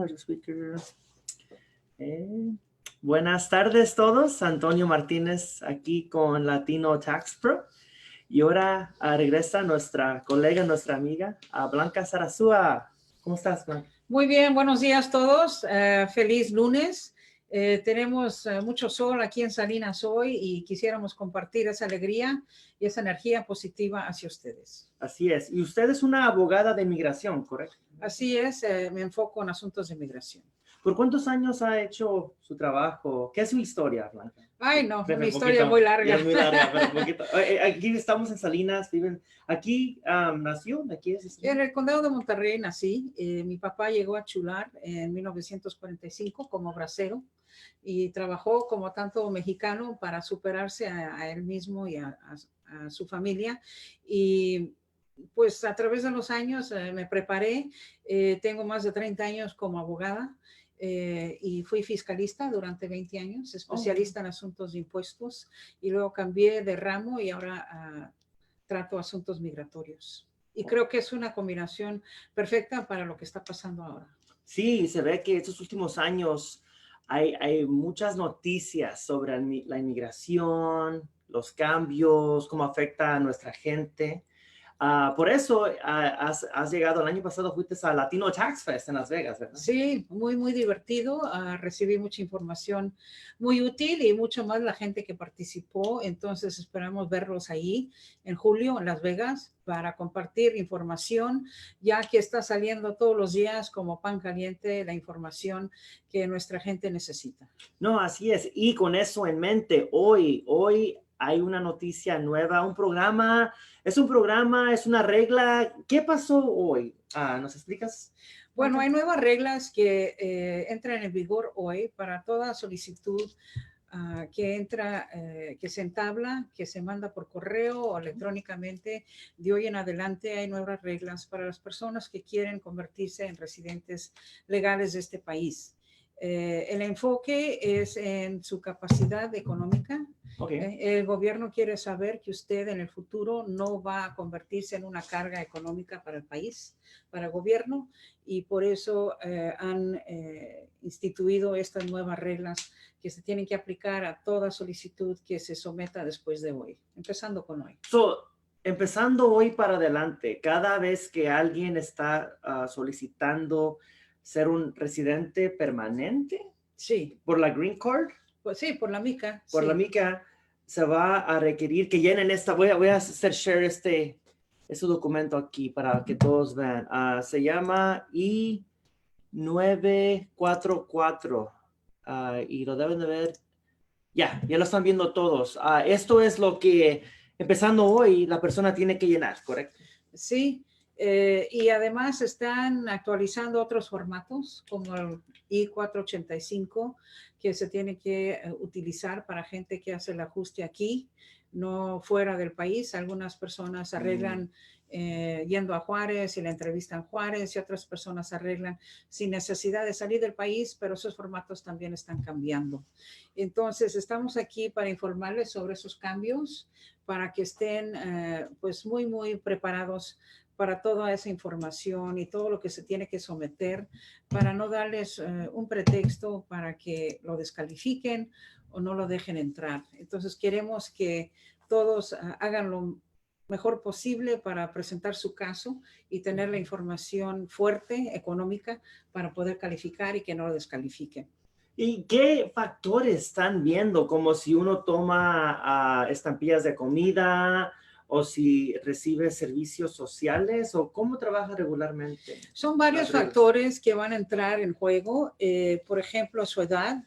el speaker. Buenas tardes todos. Antonio Martínez aquí con Latino Tax Pro. Y ahora regresa nuestra colega, nuestra amiga, Blanca Sarasúa. ¿Cómo estás, Blanca? Muy bien, buenos días todos. Feliz lunes. Tenemos mucho sol aquí en Salinas hoy y quisiéramos compartir esa alegría y esa energía positiva hacia ustedes. Así es. Y usted es una abogada de inmigración, ¿correcto? Así es, me enfoco en asuntos de inmigración. ¿Por cuántos años ha hecho su trabajo? ¿Qué es su historia, Blanca? Ay, no, una historia muy larga. Es muy larga, pero poquito. Aquí estamos en Salinas, viven. ¿Aquí nació? ¿Aquí es? En el condado de Monterrey nací. Mi papá llegó a Chular en 1945 como bracero y trabajó como tanto mexicano para superarse a él mismo y a su familia. Y pues a través de los años me preparé. Tengo más de 30 años como abogada. Y fui fiscalista durante 20 años, especialista en asuntos de impuestos, y luego cambié de ramo y ahora trato asuntos migratorios. Y creo que es una combinación perfecta para lo que está pasando ahora. Sí, se ve que estos últimos años hay muchas noticias sobre la inmigración, los cambios, cómo afecta a nuestra gente. Por eso has llegado, el año pasado fuiste a Latino Tax Fest en Las Vegas, ¿verdad? Sí, muy, muy divertido. Recibí mucha información muy útil y mucho más la gente que participó. Entonces esperamos verlos ahí en julio en Las Vegas para compartir información, ya que está saliendo todos los días como pan caliente la información que nuestra gente necesita. No, así es. Y con eso en mente, hoy hay una noticia nueva, un programa, es una regla. ¿Qué pasó hoy? ¿Nos explicas? Bueno, hay nuevas reglas que entran en vigor hoy para toda solicitud que se entabla, que se manda por correo o electrónicamente. De hoy en adelante hay nuevas reglas para las personas que quieren convertirse en residentes legales de este país. El enfoque es en su capacidad económica. Okay. El gobierno quiere saber que usted en el futuro no va a convertirse en una carga económica para el país, para el gobierno, y por eso han instituido estas nuevas reglas que se tienen que aplicar a toda solicitud que se someta después de hoy, empezando con hoy. Empezando hoy para adelante, cada vez que alguien está solicitando ser un residente permanente, sí, por la Green Card, pues sí, por la mica, por sí. la mica, se va a requerir que llenen esta. Voy a hacer share este documento aquí para que todos vean. Se llama I-944 y lo deben de ver. Ya lo están viendo todos. Esto es lo que, empezando hoy, la persona tiene que llenar, ¿correcto? Sí, y además están actualizando otros formatos como el I-485 que se tiene que utilizar para gente que hace el ajuste aquí, no fuera del país. Algunas personas arreglan yendo a Juárez y la entrevistan en Juárez, y otras personas arreglan sin necesidad de salir del país, pero esos formatos también están cambiando. Entonces estamos aquí para informarles sobre esos cambios, para que estén pues muy, muy preparados para toda esa información y todo lo que se tiene que someter, para no darles un pretexto para que lo descalifiquen o no lo dejen entrar. Entonces queremos que todos hagan lo mejor posible para presentar su caso y tener la información fuerte, económica, para poder calificar y que no lo descalifiquen. ¿Y qué factores están viendo? Como si uno toma estampillas de comida o si recibe servicios sociales, o cómo trabaja regularmente. Son varios factores que van a entrar en juego. Por ejemplo, su edad.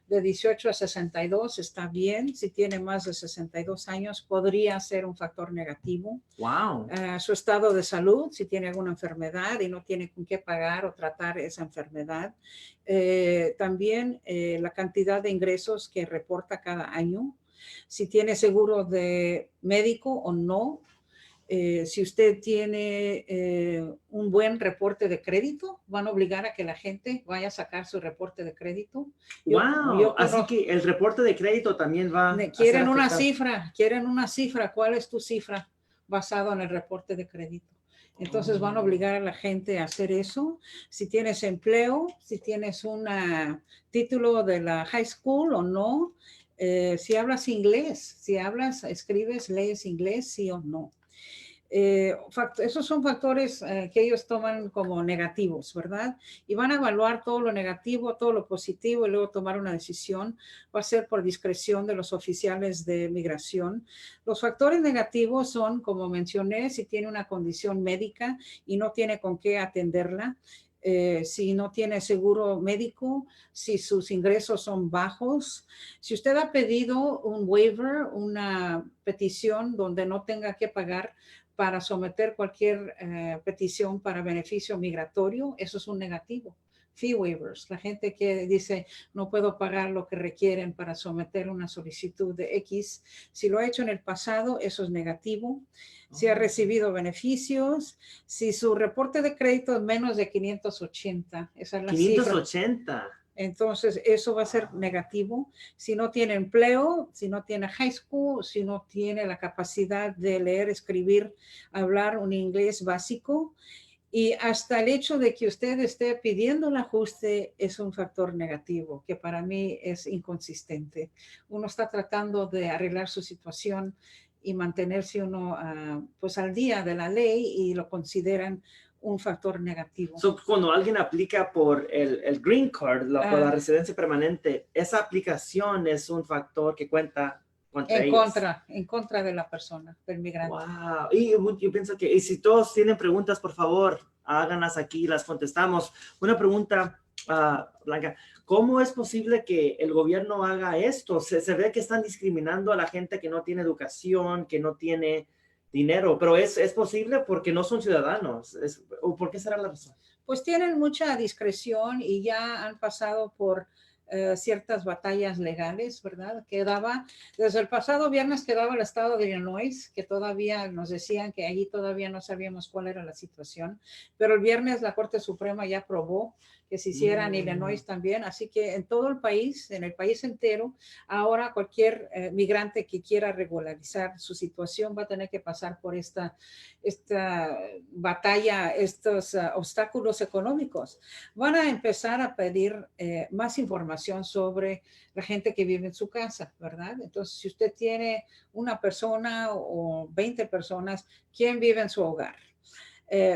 De 18 a 62 está bien. Si tiene más de 62 años, podría ser un factor negativo. Wow. Su estado de salud, si tiene alguna enfermedad y no tiene con qué pagar o tratar esa enfermedad. También la cantidad de ingresos que reporta cada año. Si tiene seguro de médico o no. Si usted tiene un buen reporte de crédito, van a obligar a que la gente vaya a sacar su reporte de crédito. Wow, así que el reporte de crédito también va quieren una cifra. ¿Cuál es tu cifra basado en el reporte de crédito? Entonces van a obligar a la gente a hacer eso. Si tienes empleo, si tienes un título de la high school o no, si hablas inglés, si hablas, escribes, lees inglés, sí o no. Esos son factores que ellos toman como negativos, ¿verdad? Y van a evaluar todo lo negativo, todo lo positivo y luego tomar una decisión. Va a ser por discreción de los oficiales de migración. Los factores negativos son, como mencioné, si tiene una condición médica y no tiene con qué atenderla. Si no tiene seguro médico, si sus ingresos son bajos. Si usted ha pedido un waiver, una petición donde no tenga que pagar para someter cualquier petición para beneficio migratorio, eso es un negativo. Fee waivers, la gente que dice no puedo pagar lo que requieren para someter una solicitud de X, si lo ha hecho en el pasado, eso es negativo. Si ha recibido beneficios, si su reporte de crédito es menos de 580, esa es la 580. cifra. Entonces, eso va a ser negativo. Si no tiene empleo, si no tiene high school, si no tiene la capacidad de leer, escribir, hablar un inglés básico. Y hasta el hecho de que usted esté pidiendo el ajuste es un factor negativo, que para mí es inconsistente. Uno está tratando de arreglar su situación y mantenerse uno pues al día de la ley y lo consideran un factor negativo. Cuando alguien aplica por el Green Card, por la residencia permanente, esa aplicación es un factor que cuenta contra ellos. En contra de la persona, del migrante. Wow. Y yo pienso que, y si todos tienen preguntas, por favor, háganlas aquí, las contestamos. Una pregunta, Blanca, ¿cómo es posible que el gobierno haga esto? Se ve que están discriminando a la gente que no tiene educación, que no tiene dinero, pero es posible porque no son ciudadanos. ¿O por qué será la razón? Pues tienen mucha discreción y ya han pasado por ciertas batallas legales, ¿verdad? Desde el pasado viernes quedaba el estado de Illinois, que todavía nos decían que allí todavía no sabíamos cuál era la situación, pero el viernes la Corte Suprema ya aprobó que se hiciera en Illinois también, así que en todo el país, en el país entero, ahora cualquier migrante que quiera regularizar su situación va a tener que pasar por esta batalla, estos obstáculos económicos. Van a empezar a pedir más información sobre la gente que vive en su casa, ¿verdad? Entonces, si usted tiene una persona o 20 personas, ¿quién vive en su hogar?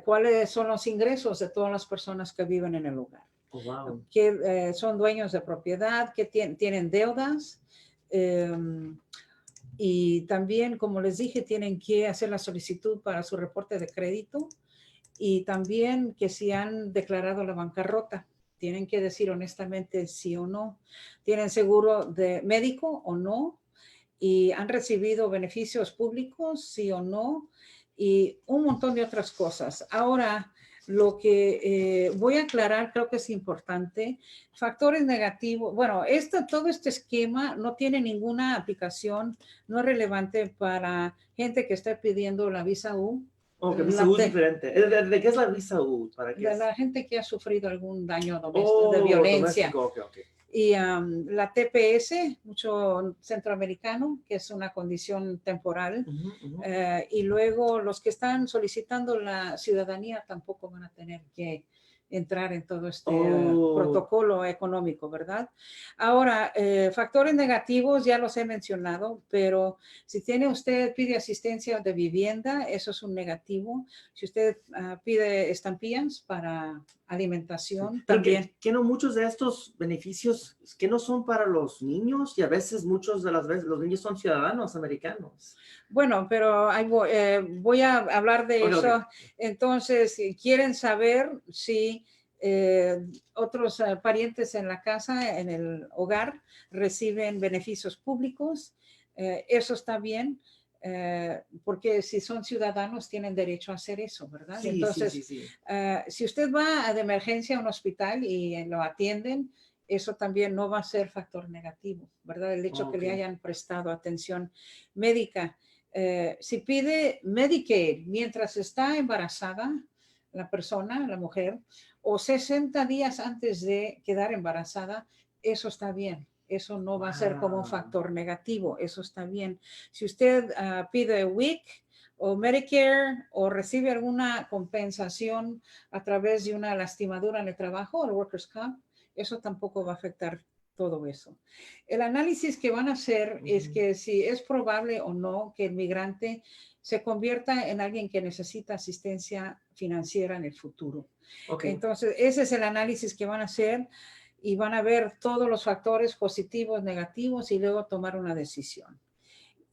¿Cuáles son los ingresos de todas las personas que viven en el hogar? Oh, wow. ¿Que son dueños de propiedad? ¿Que tienen deudas? Y también, como les dije, tienen que hacer la solicitud para su reporte de crédito y también que si han declarado la bancarrota. Tienen que decir honestamente sí o no. ¿Tienen seguro de médico o no? ¿Y han recibido beneficios públicos, sí o no? Y un montón de otras cosas. Ahora, lo que voy a aclarar, creo que es importante, factores negativos. Bueno, todo este esquema no tiene ninguna aplicación, no es relevante para gente que está pidiendo la visa U. Oh, que visa U es diferente. ¿De qué es la visa U? ¿Para qué de es? la gente que ha sufrido algún daño doméstico, de violencia. Doméstico, okay. Y la TPS, mucho centroamericano, que es una condición temporal. Y luego los que están solicitando la ciudadanía tampoco van a tener que entrar en todo este protocolo económico, ¿verdad? Ahora, factores negativos ya los he mencionado, pero si pide asistencia de vivienda, eso es un negativo. Si usted pide estampillas para alimentación, pero también. que no muchos de estos beneficios que no son para los niños y a veces muchos de las veces los niños son ciudadanos americanos. Bueno, pero voy a hablar de eso. Okay. Entonces, quieren saber si otros parientes en la casa, en el hogar, reciben beneficios públicos. Eso está bien. Porque si son ciudadanos tienen derecho a hacer eso, ¿verdad? Sí, entonces, sí. Si usted va de emergencia a un hospital y lo atienden, eso también no va a ser factor negativo, ¿verdad? El hecho que le hayan prestado atención médica. Si pide Medicaid mientras está embarazada la persona, la mujer, o 60 días antes de quedar embarazada, eso está bien. Eso no va a ser como un factor negativo, eso está bien. Si usted pide WIC o Medicare o recibe alguna compensación a través de una lastimadura en el trabajo o el Workers' Comp, eso tampoco va a afectar todo eso. El análisis que van a hacer es que si es probable o no que el migrante se convierta en alguien que necesita asistencia financiera en el futuro. Okay. Entonces, ese es el análisis que van a hacer y van a ver todos los factores positivos, negativos y luego tomar una decisión.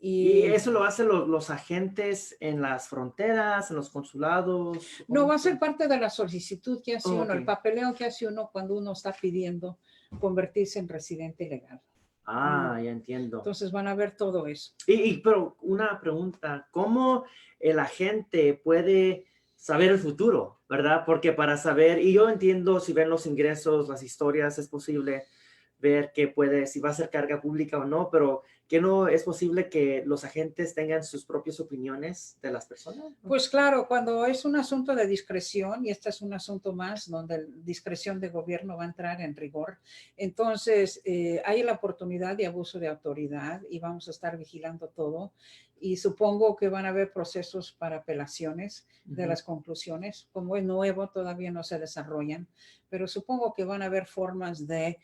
¿Y eso lo hacen los agentes en las fronteras, en los consulados? No, va a ser parte de la solicitud que hace uno, okay. el papeleo que hace uno cuando uno está pidiendo convertirse en residente legal. Ya entiendo. Entonces van a ver todo eso. Pero una pregunta, ¿cómo el agente puede saber el futuro, verdad? Porque para saber, y yo entiendo si ven los ingresos, las historias, es posible ver que puede, si va a ser carga pública o no, pero que no es posible que los agentes tengan sus propias opiniones de las personas. Pues claro, cuando es un asunto de discreción, y este es un asunto más donde la discreción de gobierno va a entrar en rigor, entonces hay la oportunidad de abuso de autoridad y vamos a estar vigilando todo. Y supongo que van a haber procesos para apelaciones de las conclusiones. Como es nuevo, todavía no se desarrollan, pero supongo que van a haber formas de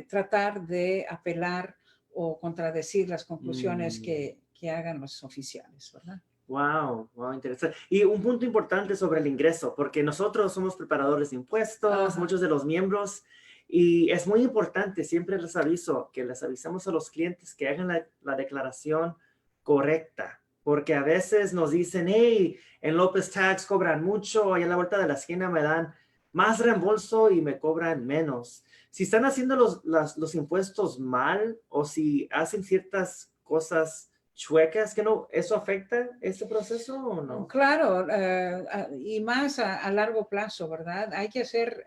tratar de apelar o contradecir las conclusiones que hagan los oficiales, ¿verdad? Wow, interesante. Y un punto importante sobre el ingreso, porque nosotros somos preparadores de impuestos, muchos de los miembros, y es muy importante, siempre les aviso, que les avisamos a los clientes que hagan la declaración correcta, porque a veces nos dicen, hey, en López Tax cobran mucho, y a la vuelta de la esquina me dan más reembolso y me cobran menos. Si están haciendo los impuestos mal o si hacen ciertas cosas chuecas, que no, ¿eso afecta este proceso o no? Claro, y más a largo plazo, ¿verdad? Hay que ser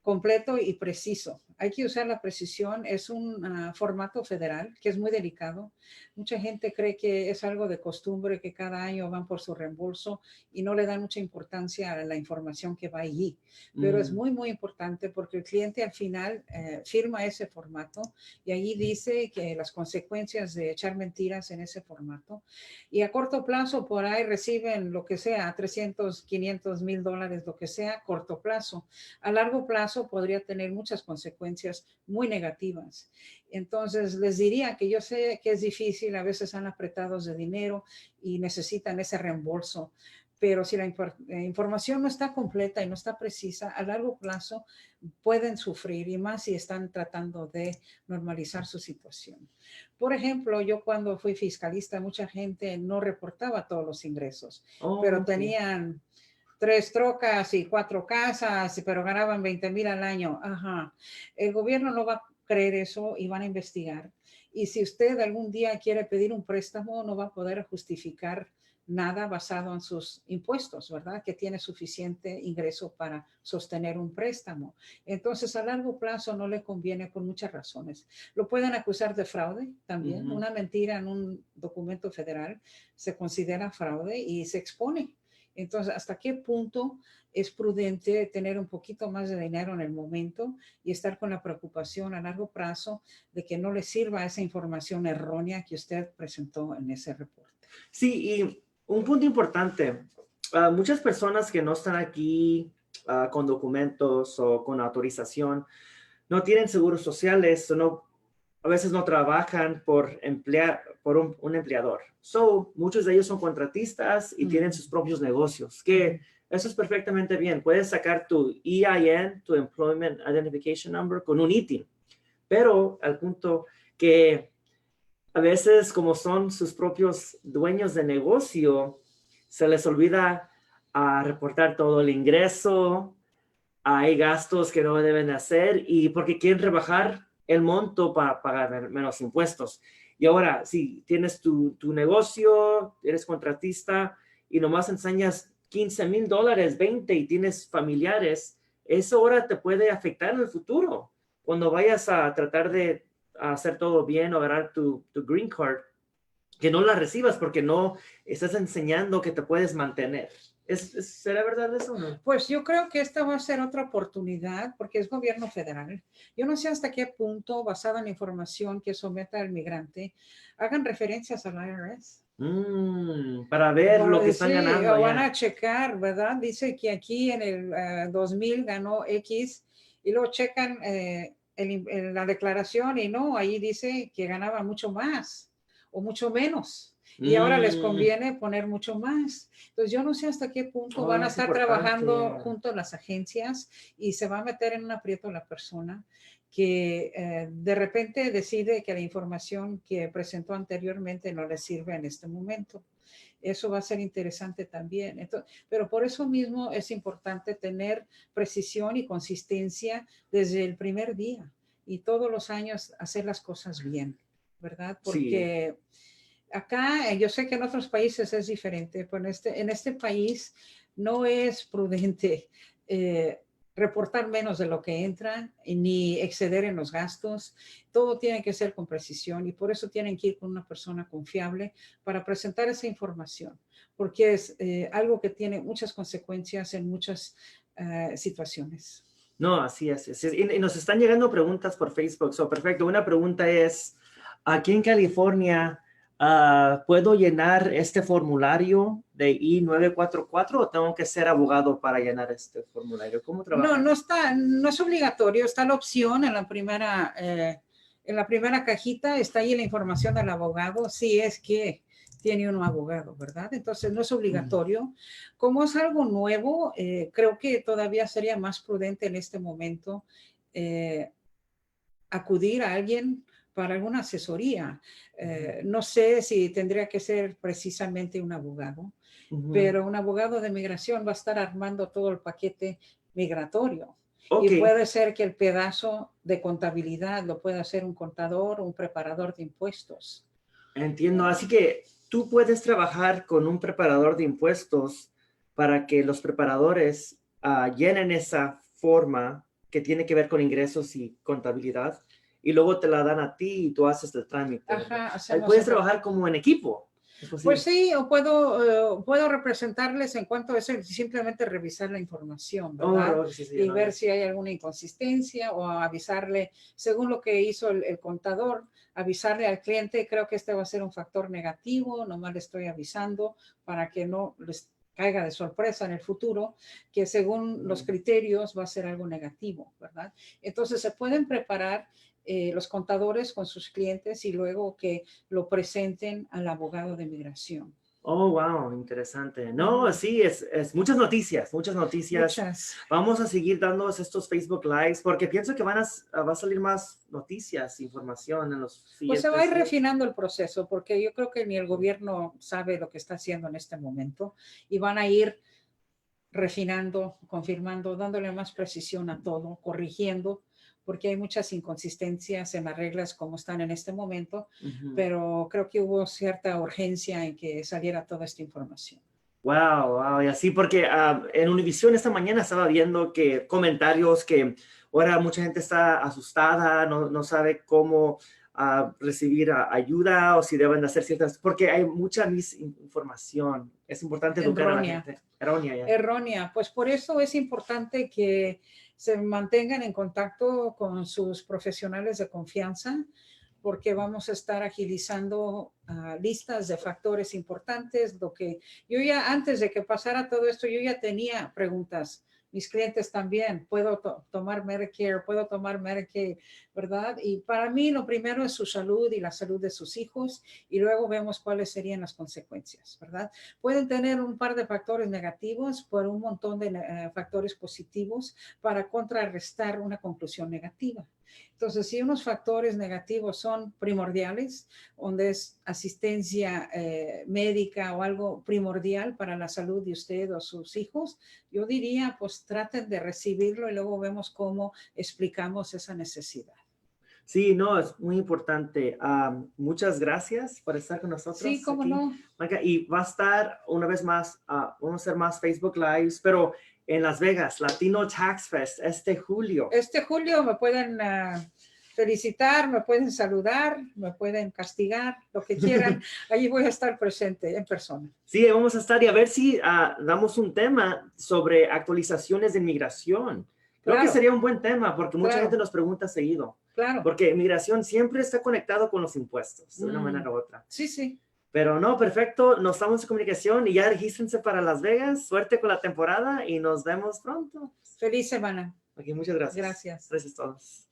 completo y preciso. Hay que usar la precisión. Es un formato federal que es muy delicado. Mucha gente cree que es algo de costumbre, que cada año van por su reembolso y no le dan mucha importancia a la información que va allí. Pero es muy, muy importante porque el cliente al final firma ese formato y allí dice que las consecuencias de echar mentiras en ese formato. Y a corto plazo por ahí reciben lo que sea, 300, 500 mil dólares, lo que sea, corto plazo. A largo plazo podría tener muchas consecuencias muy negativas. Entonces, les diría que yo sé que es difícil, a veces están apretados de dinero y necesitan ese reembolso, pero si la información no está completa y no está precisa, a largo plazo pueden sufrir y más si están tratando de normalizar su situación. Por ejemplo, yo cuando fui fiscalista, mucha gente no reportaba todos los ingresos, pero tenían 3 trocas y 4 casas, pero ganaban 20,000 al año. Ajá. El gobierno no va a creer eso y van a investigar. Y si usted algún día quiere pedir un préstamo, no va a poder justificar nada basado en sus impuestos, ¿verdad? Que tiene suficiente ingreso para sostener un préstamo. Entonces, a largo plazo no le conviene por muchas razones. Lo pueden acusar de fraude también. Una mentira en un documento federal se considera fraude y se expone. Entonces, ¿hasta qué punto es prudente tener un poquito más de dinero en el momento y estar con la preocupación a largo plazo de que no le sirva esa información errónea que usted presentó en ese reporte? Sí, y un punto importante, muchas personas que no están aquí con documentos o con autorización no tienen seguros sociales o no, a veces no trabajan por un empleador. Muchos de ellos son contratistas y tienen sus propios negocios, que eso es perfectamente bien. Puedes sacar tu EIN, tu Employment Identification Number, con un ITIN. Pero al punto que a veces, como son sus propios dueños de negocio, se les olvida reportar todo el ingreso, hay gastos que no deben hacer y porque quieren rebajar el monto para pagar menos impuestos. Y ahora, si tienes tu negocio, eres contratista y nomás enseñas 15,000 dólares, 20 y tienes familiares, eso ahora te puede afectar en el futuro. Cuando vayas a tratar de hacer todo bien o agarrar tu green card, que no la recibas porque no estás enseñando que te puedes mantener. ¿Será verdad eso o no? Pues yo creo que esta va a ser otra oportunidad porque es gobierno federal. Yo no sé hasta qué punto, basada en la información que someta el migrante, hagan referencias al IRS. Para ver lo que están Sí, ganando o van a allá. checar, ¿verdad? Dice que aquí en el 2000 ganó X y luego checan la declaración y no, ahí dice que ganaba mucho más o mucho menos. Y ahora les Mm, conviene poner mucho más. Entonces, yo no sé hasta qué punto van a es estar importante. trabajando junto a las agencias y se va a meter en un aprieto la persona que de repente decide que la información que presentó anteriormente no le sirve en este momento. Eso va a ser interesante también. Entonces, pero por eso mismo es importante tener precisión y consistencia desde el primer día y todos los años hacer las cosas bien, ¿verdad? Sí. Porque acá, yo sé que en otros países es diferente, pero en este país no es prudente eh, reportar menos de lo que entra ni exceder en los gastos. Todo tiene que ser con precisión y por eso tienen que ir con una persona confiable para presentar esa información, porque es algo que tiene muchas consecuencias en muchas situaciones. No, así es. Y nos están llegando preguntas por Facebook. Perfecto. Una pregunta es, aquí en California, ¿puedo llenar este formulario de I-944 o tengo que ser abogado para llenar este formulario? ¿Cómo No, trabaja? no está, no es obligatorio, está la opción en la primera cajita, está ahí la información del abogado, si es que tiene un abogado, ¿verdad? Entonces no es obligatorio. Como es algo nuevo, creo que todavía sería más prudente en este momento eh, acudir a alguien para alguna asesoría. No sé si tendría que ser precisamente un abogado, pero un abogado de migración va a estar armando todo el paquete migratorio. Y Ok, puede ser que el pedazo de contabilidad lo pueda hacer un contador o un preparador de impuestos. entiendo. Así que tú puedes trabajar con un preparador de impuestos para que los preparadores llenen esa forma que tiene que ver con ingresos y contabilidad y luego te la dan a ti y tú haces el trámite, ¿verdad? Ajá, Ahí hacemos puedes el trabajar como en equipo. Es Pues posible. sí, o puedo representarles en cuanto a eso, simplemente revisar la información, Oh, ¿verdad? sí, sí, Y no, ver si hay alguna inconsistencia o avisarle, según lo que hizo el contador, avisarle al cliente, creo que este va a ser un factor negativo, nomás le estoy avisando para que no les caiga de sorpresa en el futuro, que según los criterios va a ser algo negativo, ¿verdad? Entonces se pueden preparar los contadores con sus clientes y luego que lo presenten al abogado de migración. Oh, wow, interesante. No, sí, es muchas noticias, muchas noticias. Muchas. Vamos a seguir dando estos Facebook Lives porque pienso que va a salir más noticias, información en los Pues se va a ir siguientes días. refinando el proceso porque yo creo que ni el gobierno sabe lo que está haciendo en este momento y van a ir refinando, confirmando, dándole más precisión a todo, corrigiendo, porque hay muchas inconsistencias en las reglas como están en este momento, pero creo que hubo cierta urgencia en que saliera toda esta información. Wow, wow, y así porque en Univision esta mañana estaba viendo que comentarios que ahora mucha gente está asustada, no sabe cómo recibir ayuda o si deben de hacer ciertas, porque hay mucha misinformación. Es importante educar a la Errónea. gente. Errónea ya. Errónea. Pues por eso es importante que se mantengan en contacto con sus profesionales de confianza, porque vamos a estar agilizando listas de factores importantes. Lo que yo ya, antes de que pasara todo esto, yo ya tenía preguntas. Mis clientes también, puedo tomar Medicare, puedo tomar Medicaid, ¿verdad? Y para mí lo primero es su salud y la salud de sus hijos y luego vemos cuáles serían las consecuencias, ¿verdad? Pueden tener un par de factores negativos por un montón de factores positivos para contrarrestar una conclusión negativa. Entonces, si unos factores negativos son primordiales, donde es asistencia médica o algo primordial para la salud de usted o sus hijos, yo diría, pues traten de recibirlo y luego vemos cómo explicamos esa necesidad. Sí, no, es muy importante. Muchas gracias por estar con Sí, nosotros cómo aquí, no. Blanca. Y va a estar una vez más, vamos a hacer más Facebook Lives, pero en Las Vegas, Latino Tax Fest, este julio. Este julio me pueden felicitar, me pueden saludar, me pueden castigar, lo que quieran. Allí voy a estar presente en persona. Sí, vamos a estar y a ver si damos un tema sobre actualizaciones de inmigración. Creo que Claro. sería un buen tema porque mucha Claro. gente nos pregunta seguido. Claro. Porque inmigración siempre está conectado con los impuestos, de una manera u otra. Sí, sí. Pero no, perfecto, nos estamos en comunicación y ya regístrense para Las Vegas. Suerte con la temporada y nos vemos pronto. Feliz semana. Ok, muchas gracias. Gracias. Gracias a todos.